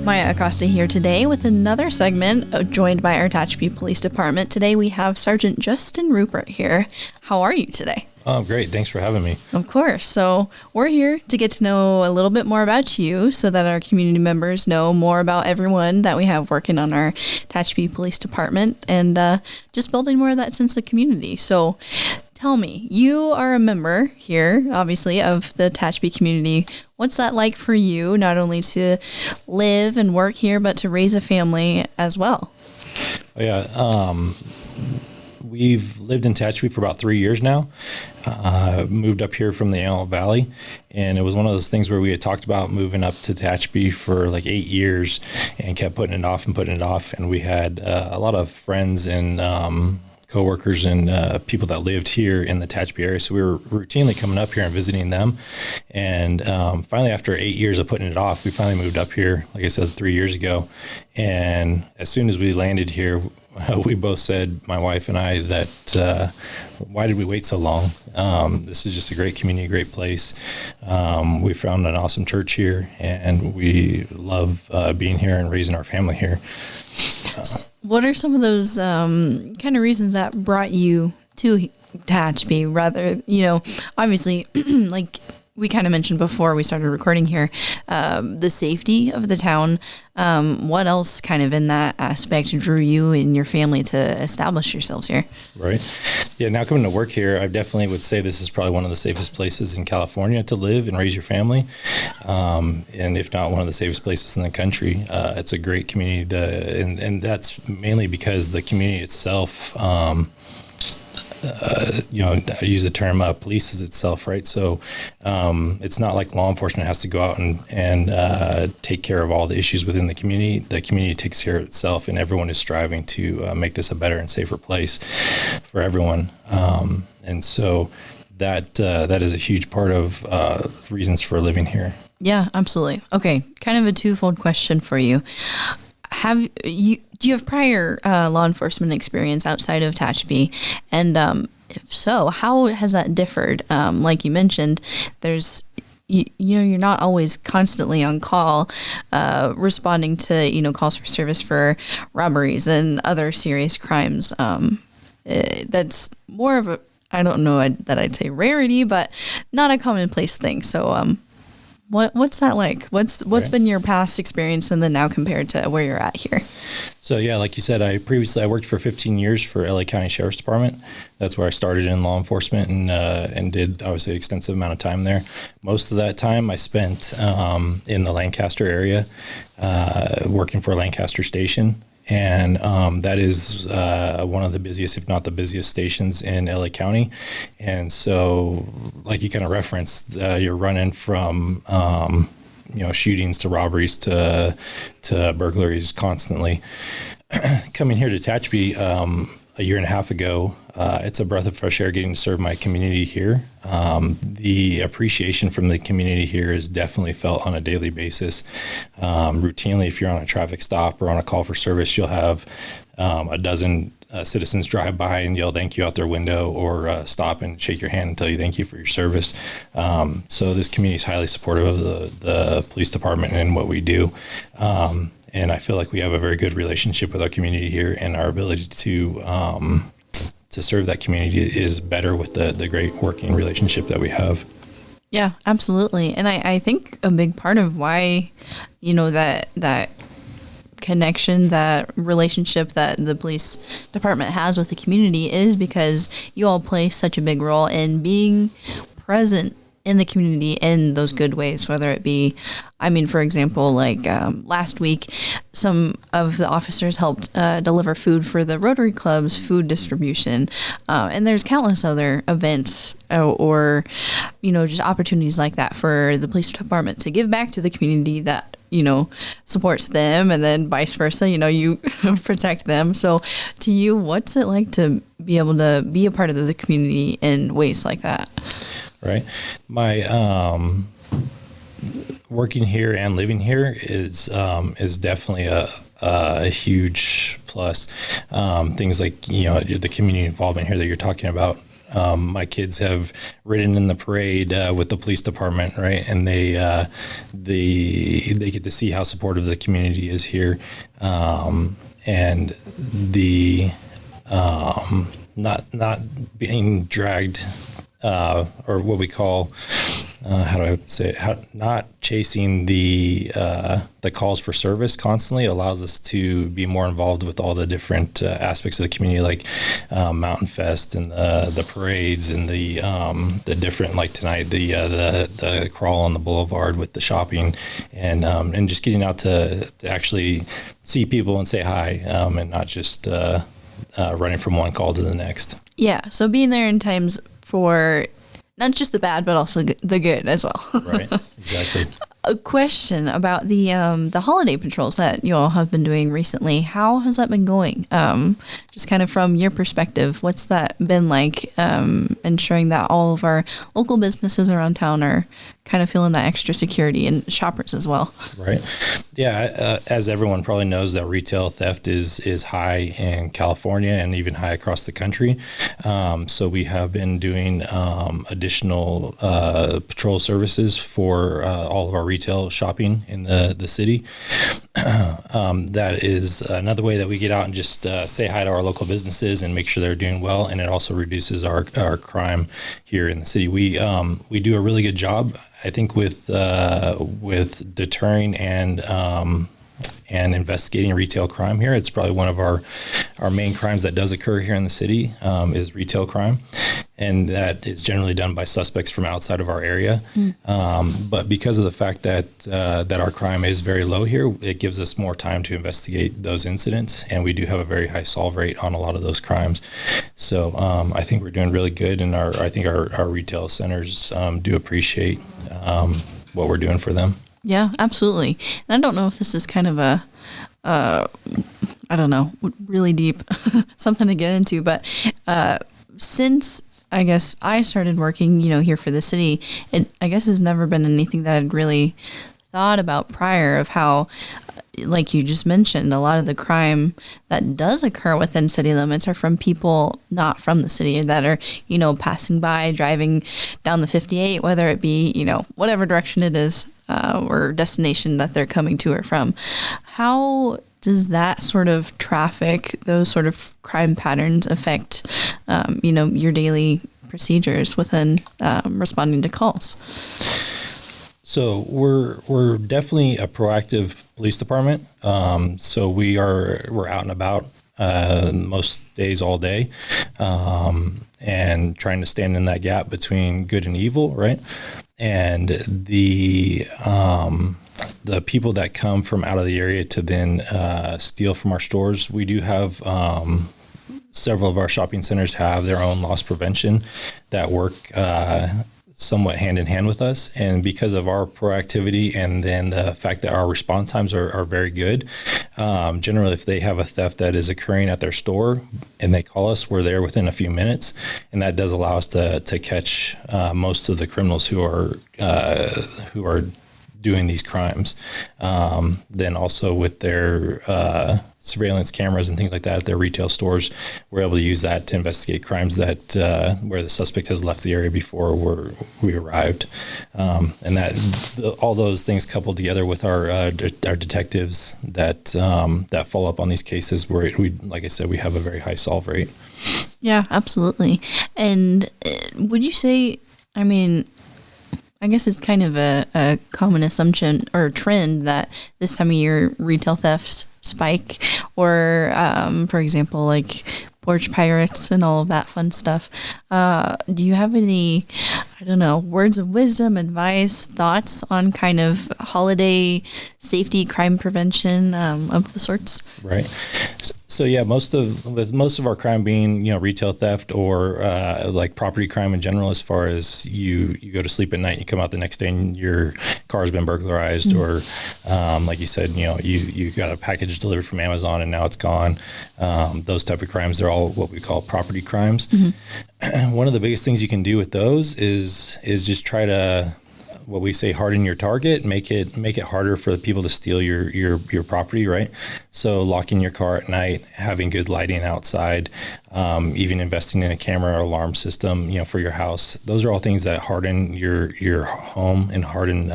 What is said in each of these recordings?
Maya Acosta here today with another segment joined by our Tehachapi Police Department. Today we have Sergeant Justin Ruppert here. How are you today? Oh, great. Thanks for having me. Of course. So we're here to get to know a little bit more about you so that our community members know more about everyone that we have working on our Tehachapi Police Department and just building more of that sense of community. So tell me, you are a member here, obviously, of the Tehachapi community. What's that like for you, not only to live and work here, but to raise a family as well? Oh, yeah. We've lived in Tehachapi for about 3 years now. Moved up here from the Antelope Valley, and it was one of those things where we had talked about moving up to Tehachapi for like 8 years and kept putting it off. And we had a lot of friends and coworkers and people that lived here in the Tehachapi area. So we were routinely coming up here and visiting them. And finally, after 8 years of putting it off, we finally moved up here, like I said, 3 years ago. And as soon as we landed here, we both said, my wife and I, that why did we wait so long? This is just a great community, great place. We found an awesome church here, and we love being here and raising our family here. What are some of those kind of reasons that brought you to Tehachapi? Rather, obviously, like we kind of mentioned before we started recording here, the safety of the town. What else kind of in that aspect drew you and your family to establish yourselves here? Right. Yeah, now coming to work here, I definitely would say this is probably one of the safest places in California to live and raise your family. And if not one of the safest places in the country. It's a great community, and that's mainly because the community itself, I use the term polices itself, right? So it's not like law enforcement has to go out and take care of all the issues within the community. The community takes care of itself, and everyone is striving to make this a better and safer place for everyone. And so that is a huge part of reasons for living here. Yeah, absolutely. Okay, kind of a twofold question for you. Do you have prior law enforcement experience outside of Tehachapi? And if so, how has that differed? Like you mentioned, you're not always constantly on call, responding to, calls for service for robberies and other serious crimes. That's more of a, I don't know that I'd say rarity, but not a commonplace thing. So, What's that like? What's been your past experience and then now compared to where you're at here? So yeah, like you said, I worked for 15 years for LA County Sheriff's Department. That's where I started in law enforcement and did obviously an extensive amount of time there. Most of that time I spent in the Lancaster area, working for Lancaster Station. And that is one of the busiest, if not the busiest stations in LA County. And so, like you kind of referenced, you're running from, shootings to robberies to burglaries constantly. Coming here to Tehachapi a year and a half ago, it's a breath of fresh air getting to serve my community here. The appreciation from the community here is definitely felt on a daily basis. Routinely, if you're on a traffic stop or on a call for service, you'll have a dozen citizens drive by and yell thank you out their window, or stop and shake your hand and tell you thank you for your service. So this community is highly supportive of the police department and what we do. And I feel like we have a very good relationship with our community here, and our ability to serve that community is better with the great working relationship that we have. Yeah, absolutely. And I think a big part of why, that connection, that relationship that the police department has with the community is because you all play such a big role in being present in the community in those good ways, whether it be, for example, like last week, some of the officers helped deliver food for the Rotary Club's food distribution. And there's countless other events or just opportunities like that for the police department to give back to the community that, supports them, and then vice versa, you protect them. So to you, what's it like to be able to be a part of the community in ways like that? Right. My working here and living here is definitely a huge plus. Things like the community involvement here that you're talking about. My kids have ridden in the parade with the police department, right? And they get to see how supportive the community is here, and the not being dragged, or what we call, how do I say it? Not chasing the calls for service constantly allows us to be more involved with all the different aspects of the community, like Mountain Fest and the parades and the different, like tonight, the crawl on the boulevard with the shopping, and just getting out to actually see people and say hi, and not just running from one call to the next. Yeah. So being there in times for not just the bad, but also the good as well. Right. Exactly. A question about the holiday patrols that you all have been doing recently. How has that been going? Just kind of from your perspective, what's that been like? Ensuring that all of our local businesses around town are kind of feeling that extra security, and shoppers as well. Right. Yeah. As everyone probably knows, that retail theft is high in California and even high across the country. So we have been doing additional patrol services for all of our retail shopping in the city. That is another way that we get out and just say hi to our local businesses and make sure they're doing well. And it also reduces our crime here in the city. We do a really good job, I think, with deterring and investigating retail crime here. It's probably one of our main crimes that does occur here in the city, is retail crime. And that is generally done by suspects from outside of our area. But because of the fact that our crime is very low here, it gives us more time to investigate those incidents. And we do have a very high solve rate on a lot of those crimes. So I think we're doing really good. And I think our retail centers do appreciate what we're doing for them. Yeah, absolutely. And I don't know if this is kind of I don't know, really deep, something to get into, but since I guess I started working, here for the city, it, I guess, has never been anything that I'd really thought about prior, of how, like you just mentioned, a lot of the crime that does occur within city limits are from people not from the city, that are, passing by, driving down the 58, whether it be, whatever direction it is, or destination that they're coming to or from. How does that sort of traffic, those sort of crime patterns affect, your daily procedures within responding to calls? So we're definitely a proactive police department. So we're out and about most days, all day, and trying to stand in that gap between good and evil, right? And the people that come from out of the area to then steal from our stores, we do have several of our shopping centers have their own loss prevention that work somewhat hand in hand with us. And because of our proactivity and then the fact that our response times are very good, generally if they have a theft that is occurring at their store and they call us, we're there within a few minutes. And that does allow us to catch most of the criminals who are doing these crimes. Then also with their surveillance cameras and things like that at their retail stores, we're able to use that to investigate crimes that where the suspect has left the area before we arrived. And that all those things coupled together with our detectives that follow up on these cases, where we, like I said, we have a very high solve rate. Yeah, absolutely. And would you say, I guess it's kind of a common assumption or trend that this time of year retail thefts spike, or for example, like porch pirates and all of that fun stuff. Do you have any, words of wisdom, advice, thoughts on kind of holiday safety, crime prevention of the sorts? Right. So yeah, most of our crime being, retail theft or like property crime in general, as far as you go to sleep at night, you come out the next day and your car's been burglarized, or like you said, you got a package delivered from Amazon and now it's gone. Those type of crimes, they're all what we call property crimes. One of the biggest things you can do with those is just try to, what we say, harden your target, make it harder for the people to steal your property, right? So locking your car at night, having good lighting outside, even investing in a camera or alarm system, for your house. Those are all things that harden your home and harden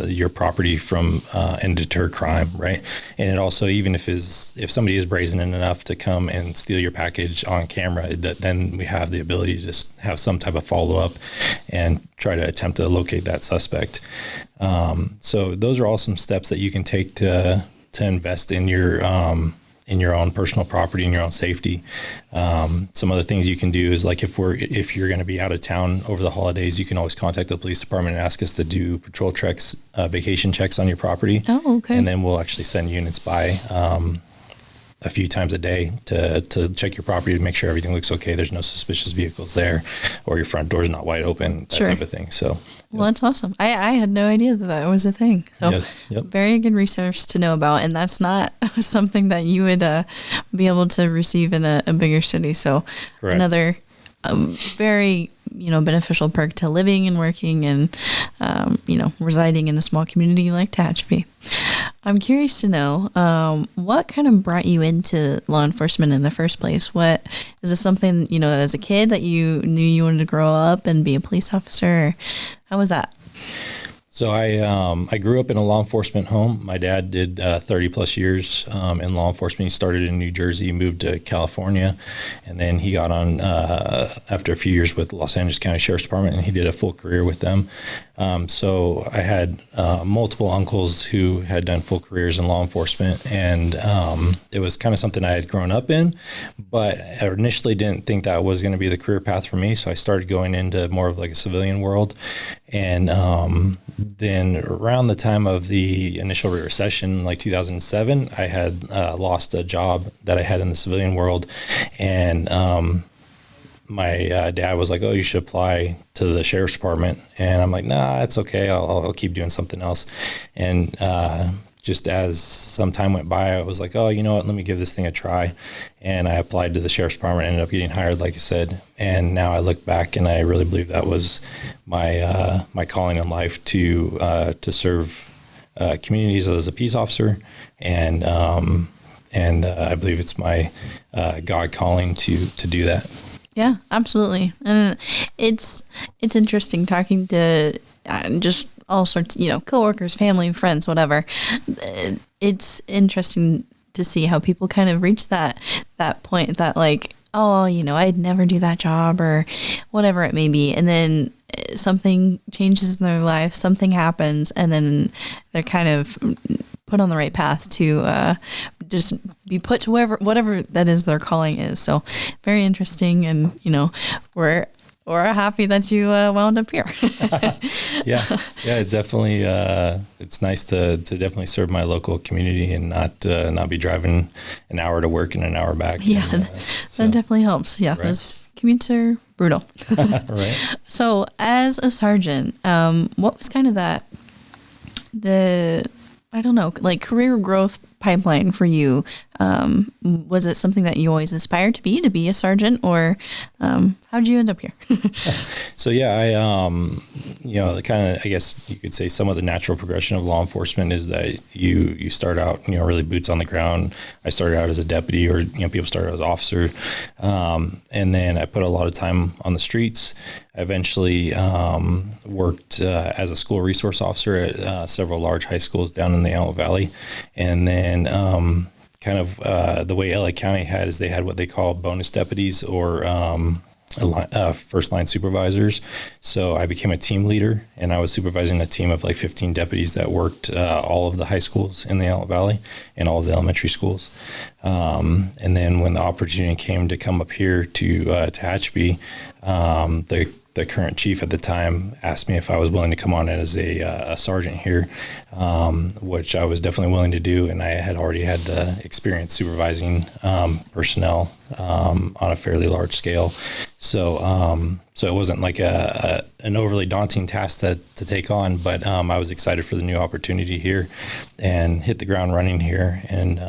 your property from and deter crime, right? And it also, even if somebody is brazen enough to come and steal your package on camera, then we have the ability to just have some type of follow up and try to attempt to locate that suspect. So those are all some steps that you can take to invest in your own personal property and your own safety. Some other things you can do is, like, if you're going to be out of town over the holidays, you can always contact the police department and ask us to do patrol checks, vacation checks on your property. Oh, okay. And then we'll actually send units by a few times a day to check your property to make sure everything looks okay. There's no suspicious vehicles there, or your front door's not wide open, that type of thing. So, well, that's awesome. I had no idea that was a thing. So very good resource to know about. And that's not something that you would be able to receive in a bigger city. So correct. Another very, beneficial perk to living and working and, residing in a small community like Tehachapi. I'm curious to know, what kind of brought you into law enforcement in the first place? What is this something, as a kid that you knew you wanted to grow up and be a police officer? Or how was that? So I grew up in a law enforcement home. My dad did 30 plus years in law enforcement. He started in New Jersey, moved to California, and then he got on after a few years with Los Angeles County Sheriff's Department, and he did a full career with them. So I had multiple uncles who had done full careers in law enforcement, and it was kind of something I had grown up in, but I initially didn't think that was going to be the career path for me. So I started going into more of like a civilian world. And then around the time of the initial recession, like 2007, I had lost a job that I had in the civilian world. And my dad was like, "Oh, you should apply to the sheriff's department." And I'm like, "Nah, it's okay. I'll keep doing something else." And just as some time went by, I was like, "Oh, you know what? Let me give this thing a try." And I applied to the sheriff's department, ended up getting hired, like I said. And now I look back and I really believe that was my my calling in life to serve communities as a peace officer. And I believe it's my God calling to do that. Yeah, absolutely. And it's interesting talking to just all sorts, coworkers, family, friends, whatever. It's interesting to see how people kind of reach that point that, like, oh, I'd never do that job or whatever it may be. And then something changes in their life, something happens, and then they're kind of put on the right path to just be put to whatever that is their calling is. So very interesting. And, we're happy that you wound up here. Yeah, it definitely, it's nice to definitely serve my local community and not be driving an hour to work and an hour back. Yeah, and, that definitely helps. Yeah, right. Those commutes are brutal. Right. So as a sergeant, what was kind of the career growth pipeline for you? Was it something that you always aspired to be a sergeant, or how'd you end up here? So yeah, I kind of, I guess you could say some of the natural progression of law enforcement is that you start out, really boots on the ground. I started out as a deputy, or, people start out as officer. And then I put a lot of time on the streets. I eventually worked as a school resource officer at several large high schools down in the Antelope Valley. And then the way LA County had is they had what they call bonus deputies, or first line supervisors. So I became a team leader, and I was supervising a team of like 15 deputies that worked all of the high schools in the Antelope Valley and all of the elementary schools. And then when the opportunity came to come up here to Tehachapi, the current chief at the time asked me if I was willing to come on as a sergeant here, which I was definitely willing to do. And I had already had the experience supervising personnel on a fairly large scale. So it wasn't like an overly daunting task to take on, but I was excited for the new opportunity here and hit the ground running here, and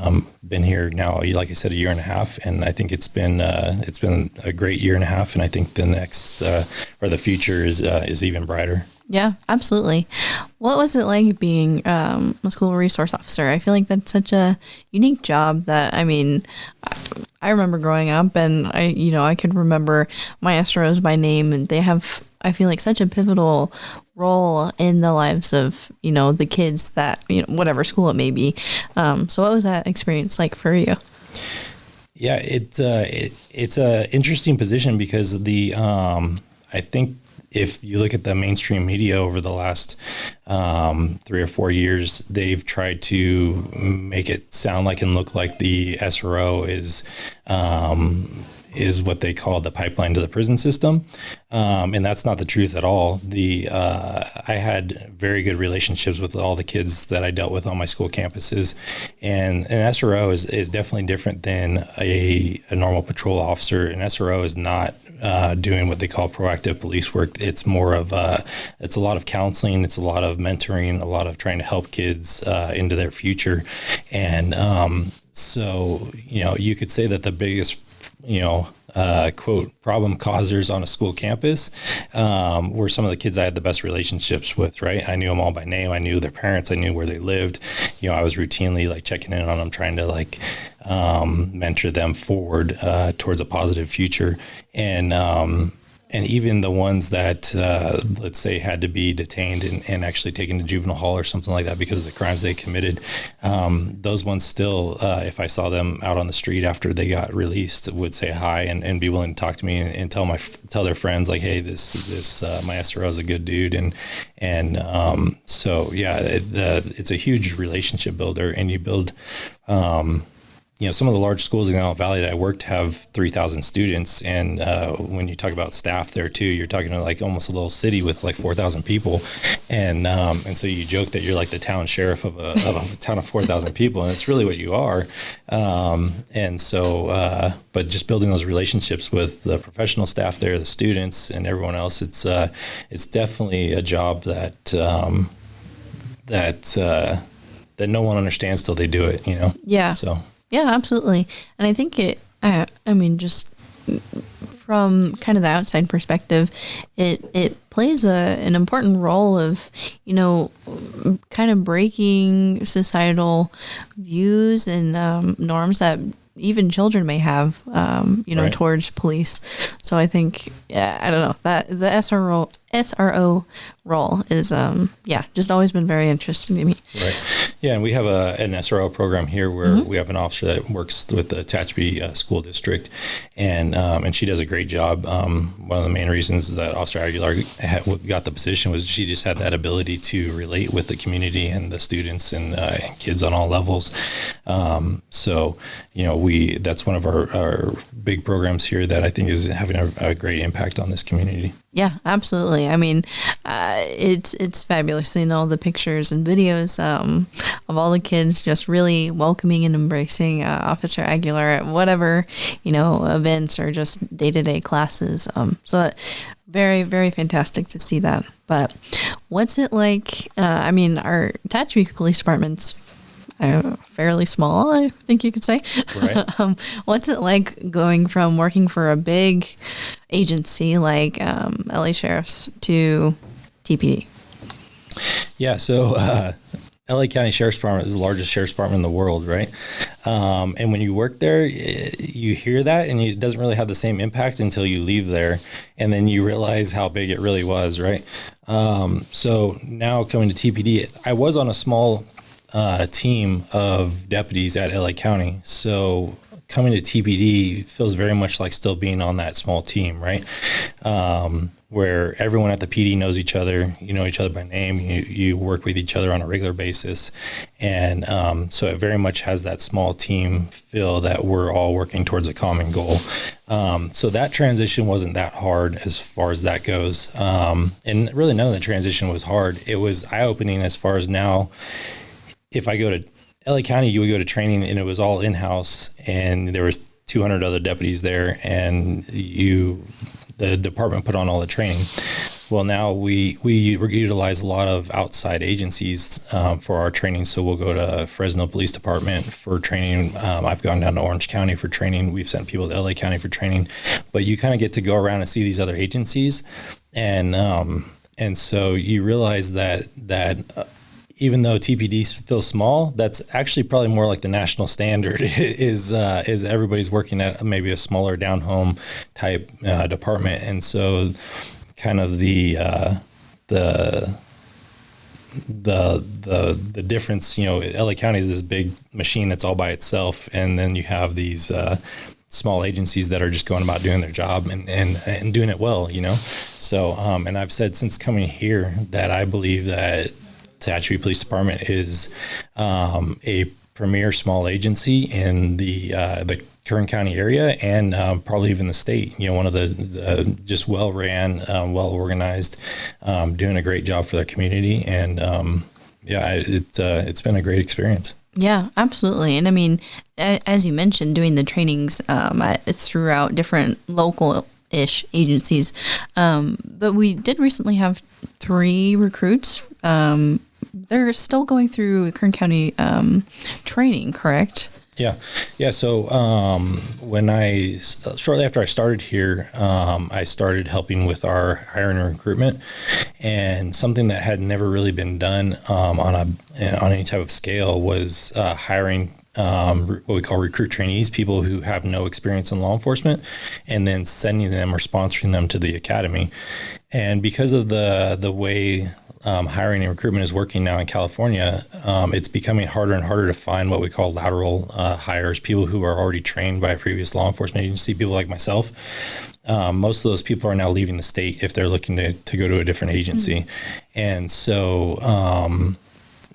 been here now, like I said, a year and a half. And I think it's been a great year and a half. And I think the next or the future is even brighter. Yeah, absolutely. What was it like being a school resource officer? I feel like that's such a unique job that, I mean, I remember growing up and I could remember my SROs by name, and they have, I feel like, such a pivotal role in the lives of, the kids that, whatever school it may be. So what was that experience like for you? Yeah, it's a interesting position because I think if you look at the mainstream media over the last 3 or 4 years, they've tried to make it sound like and look like the SRO is what they call the pipeline to the prison system, and that's not the truth at all. I had very good relationships with all the kids that I dealt with on my school campuses, and an SRO is definitely different than a normal patrol officer. An SRO is not doing what they call proactive police work. It's more of it's a lot of counseling, it's a lot of mentoring, a lot of trying to help kids into their future, and so you could say that the biggest quote problem causers on a school campus were some of the kids I had the best relationships with, right? I knew them all by name. I knew their parents. I knew where they lived. I was routinely checking in on them, trying to mentor them forward towards a positive future. And even the ones that, let's say, had to be detained and actually taken to juvenile hall or something like that because of the crimes they committed, those ones still, if I saw them out on the street after they got released, would say hi and be willing to talk to me and tell their friends, like, hey, this my SRO is a good dude. So, yeah, it's a huge relationship builder, and you build some of the large schools in the Antelope Valley that I worked have 3,000 students. And when you talk about staff there too, you're talking to almost a little city with 4,000 people. And so you joke that you're like the town sheriff of a town of 4,000 people. And it's really what you are. But just building those relationships with the professional staff there, the students and everyone else, it's definitely a job that no one understands till they do it, Yeah. So. Yeah, absolutely. And I think just from kind of the outside perspective, it plays an important role of, kind of breaking societal views and norms that even children may have, right, towards police. So I think, I don't know, that the SRO role is, just always been very interesting to me. Right. Yeah, and we have an SRO program here where we have an officer that works with the Tehachapi school district, and she does a great job. One of the main reasons that Officer Aguilar got the position was she just had that ability to relate with the community and the students and kids on all levels. So, that's one of our big programs here that I think is having a great impact on this community. Yeah, absolutely. I mean, it's fabulous seeing all the pictures and videos of all the kids just really welcoming and embracing Officer Aguilar at whatever, events or just day-to-day classes. So very, very fantastic to see that. But what's it like? Our Tehachapi Police Department's fairly small, I think you could say. Right. What's it like going from working for a big agency like LA Sheriff's to TPD? Yeah, so LA County Sheriff's Department is the largest sheriff's department in the world, right? And when you work there, you hear that, and it doesn't really have the same impact until you leave there, and then you realize how big it really was, right? So now coming to TPD, I was on a small team of deputies at LA County. So coming to TPD feels very much like still being on that small team, right? Where everyone at the PD knows each other, you know each other by name, you work with each other on a regular basis. And so it very much has that small team feel that we're all working towards a common goal. So that transition wasn't that hard as far as that goes. And really none of the transition was hard. It was eye-opening as far as now, if I go to LA County, you would go to training and it was all in-house and there was 200 other deputies there and the department put on all the training. Well, now we utilize a lot of outside agencies for our training. So we'll go to Fresno Police Department for training. I've gone down to Orange County for training. We've sent people to LA County for training. But you kind of get to go around and see these other agencies. And And so you realize that even though TPD feels small, that's actually probably more like the national standard is everybody's working at maybe a smaller down home type department. And so kind of the difference, LA County is this big machine that's all by itself. And then you have these small agencies that are just going about doing their job and doing it well, So, and I've said since coming here that I believe that Tehachapi Police Department is a premier small agency in the Kern County area and probably even the state. One of the just well ran, well organized, doing a great job for their community, and it's been a great experience. Yeah, absolutely. And I mean, as you mentioned, doing the trainings throughout different local-ish agencies, but we did recently have 3 recruits. They're still going through Kern County training, correct? Yeah. So shortly after I started here, I started helping with our hiring and recruitment, and something that had never really been done on any type of scale was hiring what we call recruit trainees, people who have no experience in law enforcement, and then sending them or sponsoring them to the academy. And because of the way hiring and recruitment is working now in California, it's becoming harder and harder to find what we call lateral hires, people who are already trained by a previous law enforcement agency, people like myself. Most of those people are now leaving the state if they're looking to go to a different agency. Mm-hmm. And so,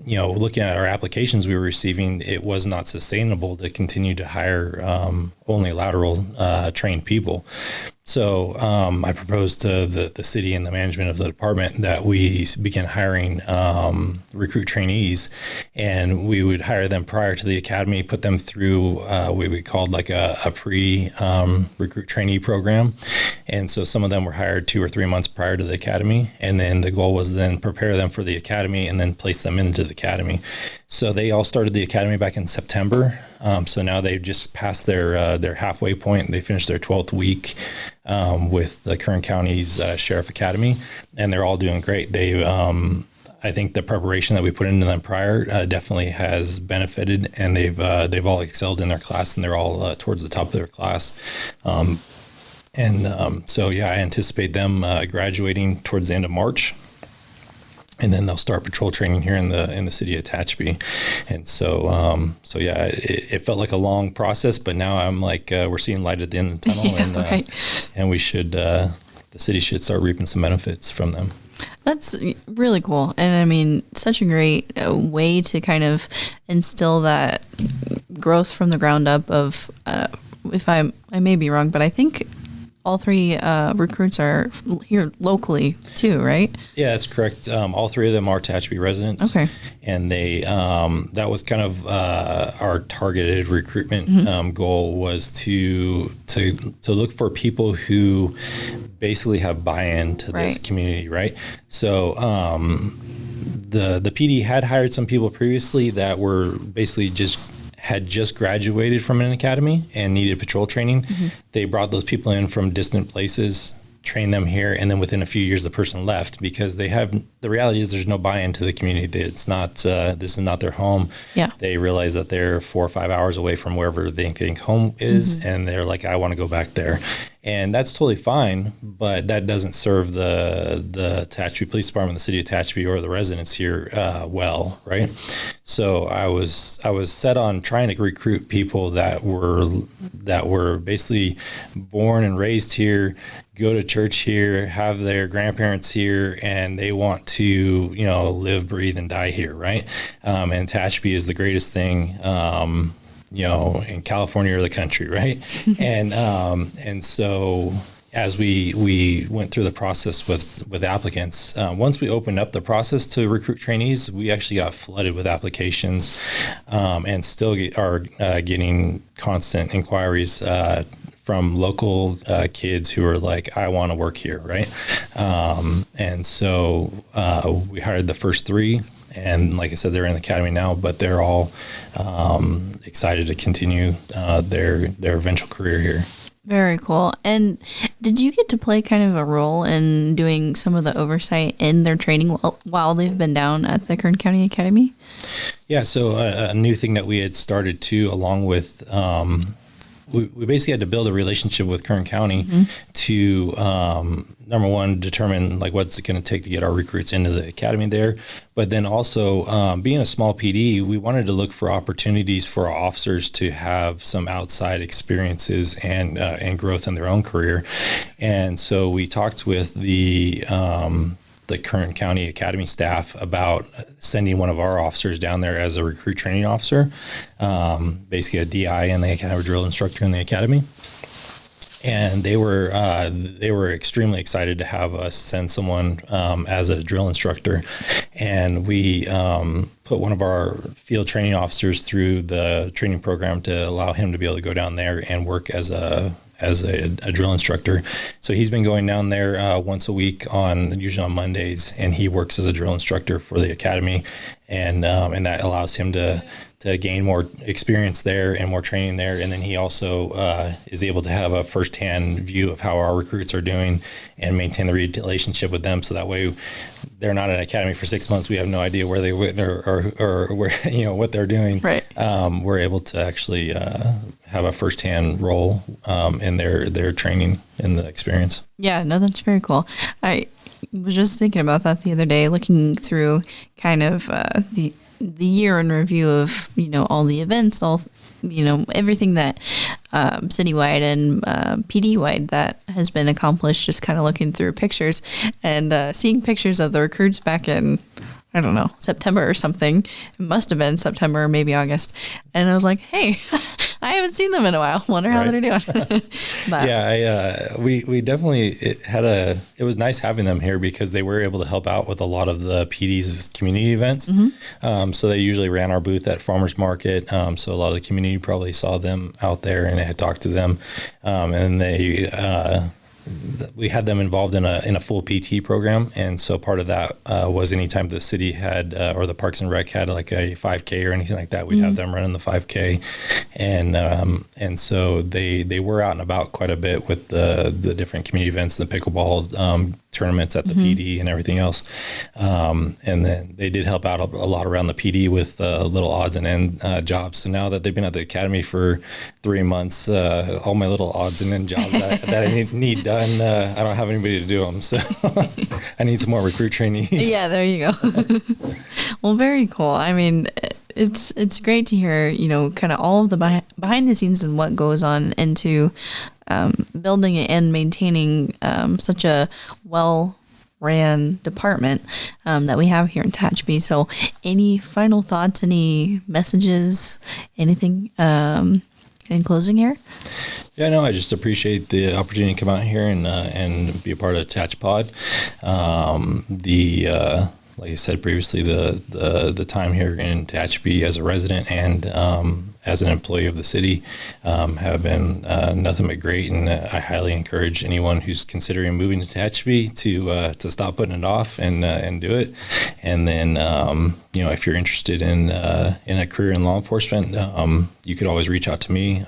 looking at our applications we were receiving, it was not sustainable to continue to hire only lateral trained people. So I proposed to the city and the management of the department that we begin hiring recruit trainees, and we would hire them prior to the academy, put them through what we called like a pre-recruit trainee program. And so some of them were hired 2 or 3 months prior to the academy, and then the goal was then prepare them for the academy and then place them into the academy. So they all started the academy back in September. So now they've just passed their halfway point. They finished their 12th week with the Kern County's Sheriff Academy, and they're all doing great. I think the preparation that we put into them prior definitely has benefited, and they've all excelled in their class, and they're all towards the top of their class. So I anticipate them graduating towards the end of March. And then they'll start patrol training here in the city of Tehachapi. And it felt like a long process, but now I'm like, we're seeing light at the end of the tunnel, and we should, the city should start reaping some benefits from them. That's really cool. And I mean, such a great way to kind of instill that growth from the ground up of, I may be wrong, but I think all 3 recruits are here locally too, right? Yeah, that's correct. All 3 of them are Tehachapi residents. Okay. And they that was kind of our targeted recruitment goal, was to look for people who basically have buy-in to this community, right? So the PD had hired some people previously that were basically had just graduated from an academy and needed patrol training. Mm-hmm. They brought those people in from distant places, trained them here, and then within a few years the person left because the reality is there's no buy-in to the community. It's not this is not their home. Yeah. They realize that they're 4 or 5 hours away from wherever they think home is, and they're like, I want to go back there. And that's totally fine, but that doesn't serve the Tehachapi Police Department, the city of Tehachapi, or the residents here well, right? So I was set on trying to recruit people that were basically born and raised here, go to church here, have their grandparents here, and they want to live, breathe, and die here, right? And Tehachapi is the greatest thing. In California or the country, right? And so as we went through the process with applicants, once we opened up the process to recruit trainees, we actually got flooded with applications, and still are getting constant inquiries from local kids who are like, I want to work here, right? And so we hired the first 3. And like I said, they're in the academy now, but they're all excited to continue their eventual career here. Very cool. And did you get to play kind of a role in doing some of the oversight in their training while they've been down at the Kern County Academy? Yeah, so a new thing that we had started too, along with we basically had to build a relationship with Kern County to number one, determine like what's it going to take to get our recruits into the academy there, but then also being a small PD, we wanted to look for opportunities for our officers to have some outside experiences and growth in their own career, and so we talked with the Kern County Academy staff about sending one of our officers down there as a recruit training officer, basically a DI and they can have a drill instructor in the academy. And they were extremely excited to have us send someone as a drill instructor, and we put one of our field training officers through the training program to allow him to be able to go down there and work as a drill instructor. So he's been going down there once a week usually on Mondays, and he works as a drill instructor for the academy, and that allows him to gain more experience there and more training there. And then he also is able to have a firsthand view of how our recruits are doing and maintain the relationship with them. So that way they're not in an academy for 6 months. We have no idea where or where, what they're doing. Right. We're able to actually have a firsthand role in their training and the experience. Yeah, no, that's very cool. I was just thinking about that the other day, looking through kind of the year in review of, all the events, everything that citywide and PD-wide that has been accomplished, just kind of looking through pictures and seeing pictures of the recruits back in, I don't know, September or something. It must have been September or maybe August. And I was like, hey, I haven't seen them in a while. Wonder how they're doing. But, yeah, we definitely, it was nice having them here because they were able to help out with a lot of the PD's community events. So they usually ran our booth at Farmers Market. So a lot of the community probably saw them out there and had talked to them. And we had them involved in a full PT program, and so part of that was anytime the city had or the Parks and Rec had like a 5K or anything like that, we'd have them running the 5K, and so they were out and about quite a bit with the different community events, the pickleball tournaments at the PD and everything else, and then they did help out a lot around the PD with little odds and end jobs. So now that they've been at the academy for 3 months, all my little odds and end jobs that I need done. I don't have anybody to do them, so I need some more recruit trainees. Yeah, there you go. Well, very cool. I mean, it's great to hear, kind of all of the behind the scenes and what goes on into building and maintaining such a well-ran department that we have here in Tehachapi. So any final thoughts, any messages, anything in closing here? Yeah, no, I just appreciate the opportunity to come out here and be a part of Tehachapi. Like I said previously, the time here in Tehachapi as a resident and as an employee of the city have been nothing but great, and I highly encourage anyone who's considering moving to Tehachapi to stop putting it off and do it. And then if you're interested in a career in law enforcement, you could always reach out to me.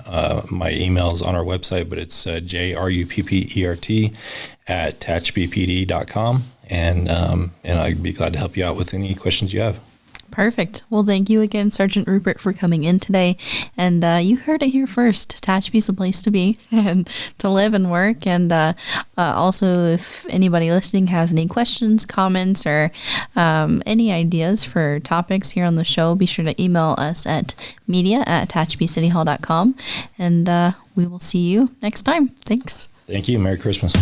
My email is on our website, but it's JRUPPERT@tehachapipd.com. And I'd be glad to help you out with any questions you have. Perfect. Well, thank you again, Sergeant Ruppert, for coming in today. And you heard it here first. Tehachapi's a place to be and to live and work. And also, if anybody listening has any questions, comments, or any ideas for topics here on the show, be sure to email us at media@tehachapicityhall.com. And we will see you next time. Thanks. Thank you. Merry Christmas.